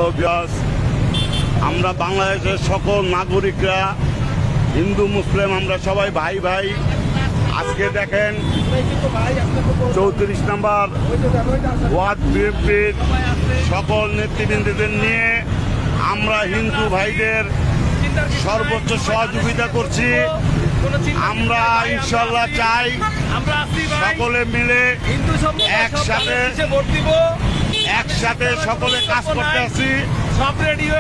Hello viewers, আমরা বাংলাদেশের সকল নাগরিকরা হিন্দু মুসলিম আমরা সবাই ভাই ভাই। আজকে দেখেন 34 নম্বর ওয়ার্ড বিএনপির সকল নেতৃবৃন্দদের নিয়ে আমরা হিন্দু ভাইদের সর্বোচ্চ সহযোগিতা করছি। আমরা ইনশাল্লাহ চাই সকলে মিলে একসাথে সকলে কাজ করতে আছি।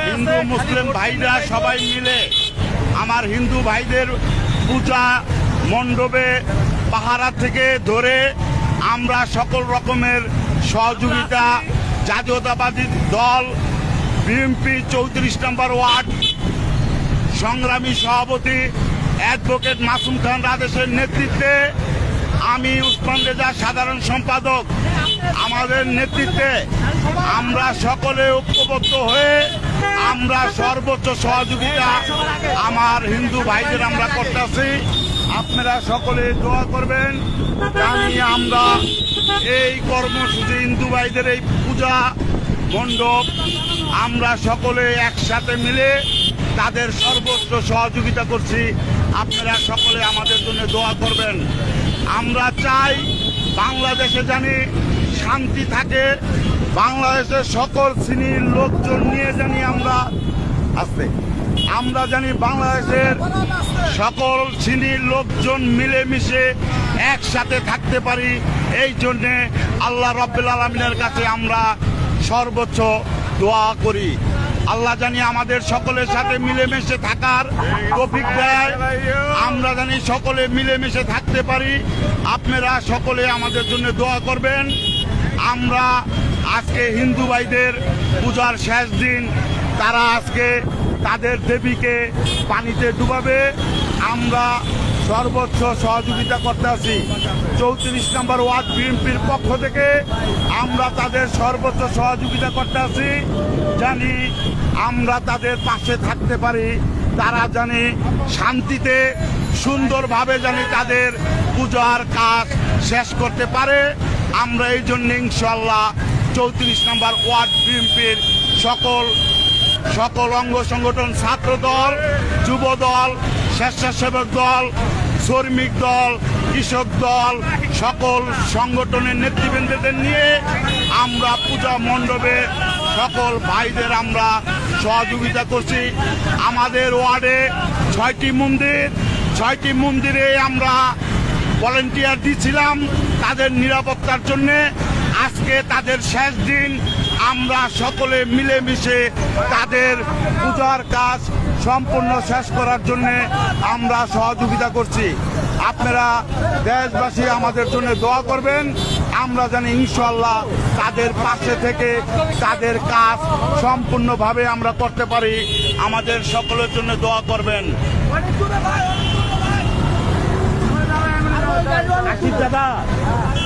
হিন্দু মুসলিম ভাইরা সবাই মিলে আমার হিন্দু ভাইদের পূজা মণ্ডপে পাহারা থেকে ধরে আমরা সকল রকমের সহযোগিতা জাতীয়তাবাদী দল বিএনপি 34 নম্বর ওয়ার্ড সংগ্রামী সভাপতি অ্যাডভোকেট মাসুম খান রাজেশের নেতৃত্বে আমি উসমান রেজা সাধারণ সম্পাদক আমাদের নেতৃত্বে আমরা সকলে ঐক্যবদ্ধ হয়ে আমরা সর্বোচ্চ সহযোগিতা আমার হিন্দু ভাইদের আমরা করতেছি। আপনারা সকলে দোয়া করবেন জানি আমরা এই কর্মসূচি হিন্দু ভাইদের এই পূজা মণ্ডপ আমরা সকলে একসাথে মিলে তাদের সর্বোচ্চ সহযোগিতা করছি। আপনারা সকলে আমাদের জন্য দোয়া করবেন। আমরা চাই বাংলাদেশে জানি শান্তি থাকে, বাংলাদেশের সকল শ্রেণীর লোকজন নিয়ে জানি আমরা জানি বাংলাদেশের সকল শ্রেণীর লোকজন মিলেমিশে একসাথে থাকতে পারি। এই জন্যে আল্লাহ রাব্বুল আলামিনের কাছে আমরা সর্বোচ্চ দোয়া করি। আল্লাহ জানি আমাদের সকলের সাথে মিলেমিশে থাকার তৌফিক দেয়, আমরা জানি সকলে মিলেমিশে থাকতে পারি। আপনারা সকলে আমাদের জন্য দোয়া করবেন। আমরা আজকে হিন্দু ভাইদের পূজার শেষ দিন, তারা আজকে তাদের দেবীকে পানিতে ডুবাবে, আমরা সর্বোচ্চ সহযোগিতা করতে আছি। 34 নম্বর ওয়ার্ড বিএনপির পক্ষ থেকে আমরা তাদের সর্বোচ্চ সহযোগিতা করতে আছি। জানি আমরা তাদের পাশে থাকতে পারি, তারা জানি শান্তিতে সুন্দরভাবে জানি তাদের পূজার কাজ শেষ করতে পারে। আমরা এই জন্য ইনশাল্লাহ 34 নম্বর ওয়ার্ড বিএনপির সকল অঙ্গ সংগঠন, ছাত্র দল, যুব দল, স্বেচ্ছাসেবক দল, শ্রমিক দল, কৃষক দল, সকল সংগঠনের নেতৃবৃন্দদের নিয়ে আমরা পূজা মণ্ডপে সকল ভাইদের আমরা সহযোগিতা করছি। আমাদের ওয়ার্ডে 6টি মন্দিরে আমরা ভলেন্টিয়ার দিয়েছিলাম তাদের নিরাপত্তার জন্যে। আজকে তাদের শেষ দিন, আমরা সকলে মিলেমিশে তাদের পূজার কাজ সম্পূর্ণ শেষ করার জন্য আমরা সহযোগিতা করছি। আপনারা দেশবাসী আমাদের জন্য দোয়া করবেন, আমরা জানি ইনশাল্লাহ তাদের পাশে থেকে তাদের কাজ সম্পূর্ণভাবে আমরা করতে পারি। আমাদের সকলের জন্য দোয়া করবেন। আশিস দাদা,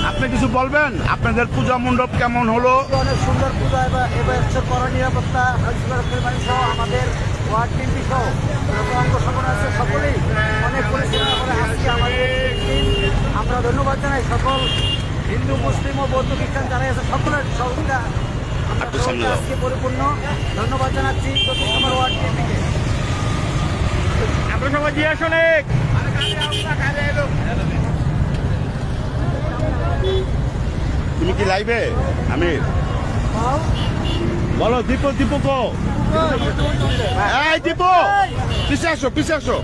আপনি কিছু বলবেন? আপনাদের পূজা মণ্ডপ কেমন হলো? অনেক সুন্দর পূজা, এবার কড়া নিরাপত্তা সহ আমাদের ওয়ার্ড বিএনপি সহ অঙ্গ সংগঠন আছে, সকলেই অনেক পরিচালনা করে আজকে আমাদের আমরা ধন্যবাদ জানাই সকল হিন্দু মুসলিম ও বৌদ্ধ খ্রিস্টান যারা আছে সকলের সহযোগিতা আজকে পরিপূর্ণ। ধন্যবাদ জানাচ্ছি 34 নম্বর ওয়ার্ড বিএনপিকে। আমরা সবাই জিয়া শোনেক তুমি কি লাইবে? আমি বলো দীপু কো এই দীপু পিছে আসো।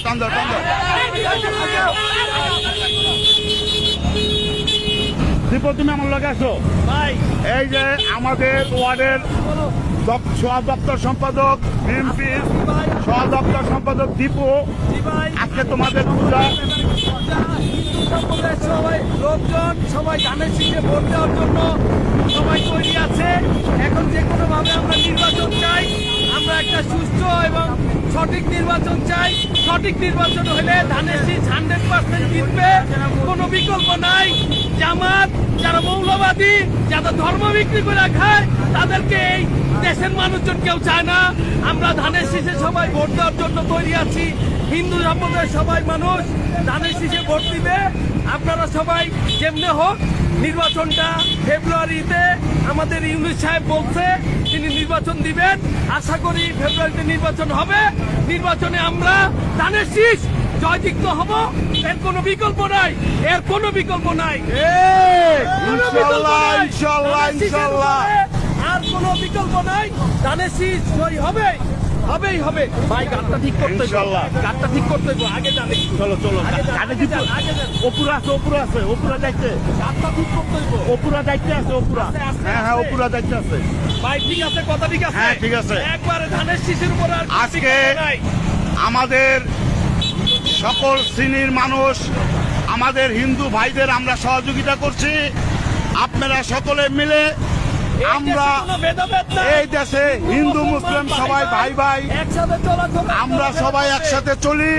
টান্দর দীপু তুমি আমার লগে আসো। এই যে আমাদের ওয়ার্ডের সহ-দপ্তর সম্পাদক বিএনপির সহ-দপ্তর সম্পাদক দীপু, আজকে তোমাদের পূজা সবাই লোকজন সবাই ধানের শীষে ভোট দেওয়ার জন্য সবাই তৈরি আছে। এখন যে কোনোভাবে আমরা নির্বাচন চাই, আমরা একটা সুস্থ এবং সঠিক সঠিক নির্বাচন চাই। সঠিক নির্বাচন হলে ধানের শীষ 100% জিতবে, কোনো বিকল্প নাই। জামাত যারা মৌলবাদী, যারা ধর্ম বিক্রি করে খায়, তাদেরকে এই দেশের মানুষজন কেউ চায় না। আমরা ধানের শীষে সবাই ভোট দেওয়ার জন্য তৈরি আছি। হিন্দু সম্প্রদায়ের সবাই মানুষ ধানের শীষে ভোট দিবে। আপনারা সবাই যেমনি হোক নির্বাচনটা ফেব্রুয়ারিতে আমাদের ইউনুস সাহেব বলছে তিনি নির্বাচন দিবেন। আশা করি ফেব্রুয়ারিতে নির্বাচন হবে। নির্বাচনে আমরা ধানের শীষ জয়যুক্ত হব। এর কোনো বিকল্প নাই, এর কোনো বিকল্প নাই। কোনো বিকল্প ইনশাল্লাহ, নাই। ইনশাল্লাহ, ধানের শীষের ইনশাল্লাহ। উপরে আর কোনো বিকল্প নাই। ধানের শীষ জয় হবে, হবেই হবে। ভাই গানটা ঠিক করতে হইব। ইনশাল্লাহ। গানটা ঠিক করতে হইব। আগে জানি চলো চলো আগে যান, আগে যান, আগে যান। অপুরা আছে, অপুরা আছে, অপুরা যাইতে, গানটা ঠিক করতে হইব। অপুরা যাইতে আছে, অপুরা। আস্তে, আস্তে, হ্যাঁ হ্যাঁ, আস্তে। অপুরা যাইতে আছে। ভাই ঠিক আছে, কথা ঠিক আছে। হ্যাঁ, ঠিক আছে। একবারে ধানের শীষের উপর আর কোনো আজকে বিকল্প নাই। আমাদের সকল শ্রেণীর মানুষ, আমাদের হিন্দু ভাইদের আমরা সহযোগিতা করছি। আপনারা সকলে মিলে এই আমরা দেশে কোনো ভেদাভেদ নাই। এই দেশে হিন্দু মুসলিম সবাই ভাই ভাই, একসাথে চলাচল আমরা সবাই একসাথে চলি,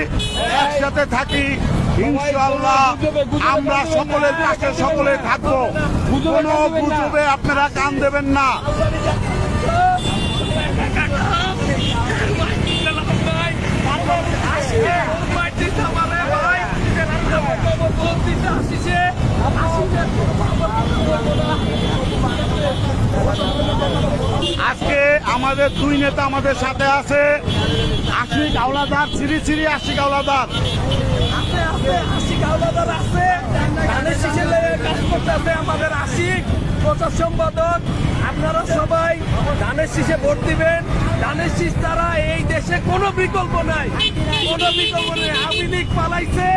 একসাথে থাকি। ইনশাআল্লাহ আমরা সকলের পাশে সকলে থাকবো। কোনো গুজবে আপনারা কান দেবেন না। আজকে আমাদের দুই নেতা আমাদের সাথে আছে, আশিক আওলাদার, শ্রী শ্রী আশিক আওলাদার। আমাদের আশিক প্রচার সম্পাদক। আপনারা সবাই ধানের শীষে ভোট দিবেন। ধানের শীষ তারা এই দেশে কোনো বিকল্প নাই, কোনো বিকল্প নেই। আওয়ামী লীগ পালাইছে,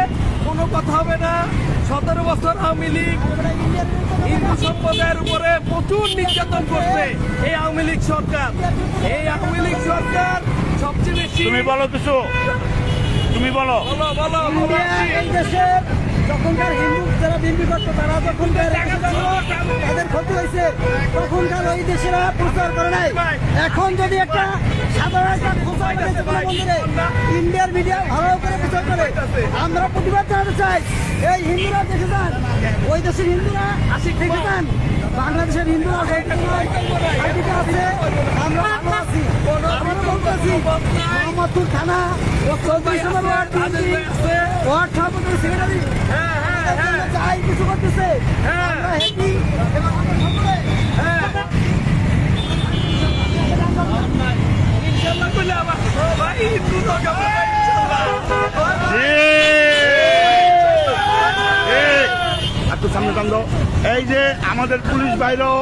কোনো কথা হবে না। 17 বছর আওয়ামী লীগ হিন্দু সম্প্রদায়ের উপরে প্রচুর নির্যাতন করছে এই আওয়ামী লীগ সরকার। এই আওয়ামী লীগ সরকার সবচেয়ে বেশি। তুমি বলো কিছু, তুমি বলো। বলো বলো বলো। এই দেশে যখনকার হিন্দু যারা বিএনপি করতো তারা যখনকার তাদের ক্ষতি হয়েছে, তখনকার ওই দেশেরা প্রচার করে নাই। এখন যদি একটা সাধারণ একটা প্রচার করেছে কোনো মন্দিরে, ইন্ডিয়ার মিডিয়া ভালো করে প্রচার করে, আমরা প্রতিবাদ জানাতে চাই। এই হিন্দুরা দেখে যান, ওই দেশের হিন্দুরা দেখে যান, বাংলাদেশের হিন্দুরা শান্তিতে আছে, আমরা ভালো আছি। আমরা বলতেছি মোহাম্মদপুর থানা ও 24 নম্বর ওয়ার্ড ওয়ার্ড সভাপতি সেক্রেটারি যাই কিছু করতেছে, আমরা হ্যাপি এবং আমরা সকলে ইনশাআল্লাহ কইলে আবার ভাই হিন্দু লোক আমরা ইনশাআল্লাহ। একটু সামনে টান দাও। এই যে আমাদের পুলিশ ভাইরাও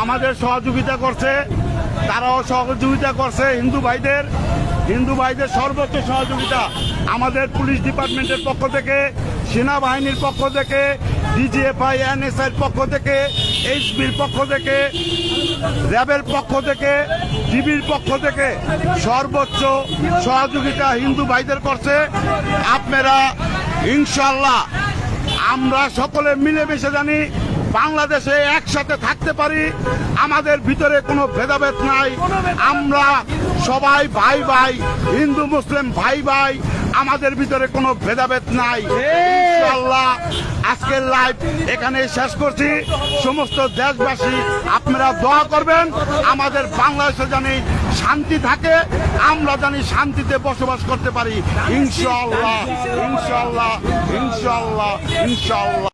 আমাদের সহযোগিতা করছে, তারাও সহযোগিতা করছে হিন্দু ভাইদের সর্বোচ্চ সহযোগিতা আমাদের পুলিশ ডিপার্টমেন্টের পক্ষ থেকে, সেনাবাহিনীর পক্ষ থেকে, ডিজিএফআই এনএসআইয়ের পক্ষ থেকে, এইচবির পক্ষ থেকে, র্যাবের পক্ষ থেকে, ডিবির পক্ষ থেকে সর্বোচ্চ সহযোগিতা হিন্দু ভাইদের করছে। আপনারা ইনশাআল্লাহ আমরা সকলে মিলেমিশে জানি বাংলাদেশে একসাথে থাকতে পারি। আমাদের ভিতরে কোনো ভেদাভেদ নাই, আমরা সবাই ভাই ভাই, হিন্দু মুসলিম ভাই ভাই, আমাদের ভিতরে কোনো ভেদাভেদ নাই। ইনশাআল্লাহ আজকের লাইভ এখানে শেষ করছি। সমস্ত দেশবাসী আপনারা দোয়া করবেন আমাদের বাংলাদেশে জানি শান্তি থাকে, আমরা জানি শান্তিতে বসবাস করতে পারি। ইনশাআল্লাহ ইনশাআল্লাহ ইনশাআল্লাহ ইনশাআল্লাহ।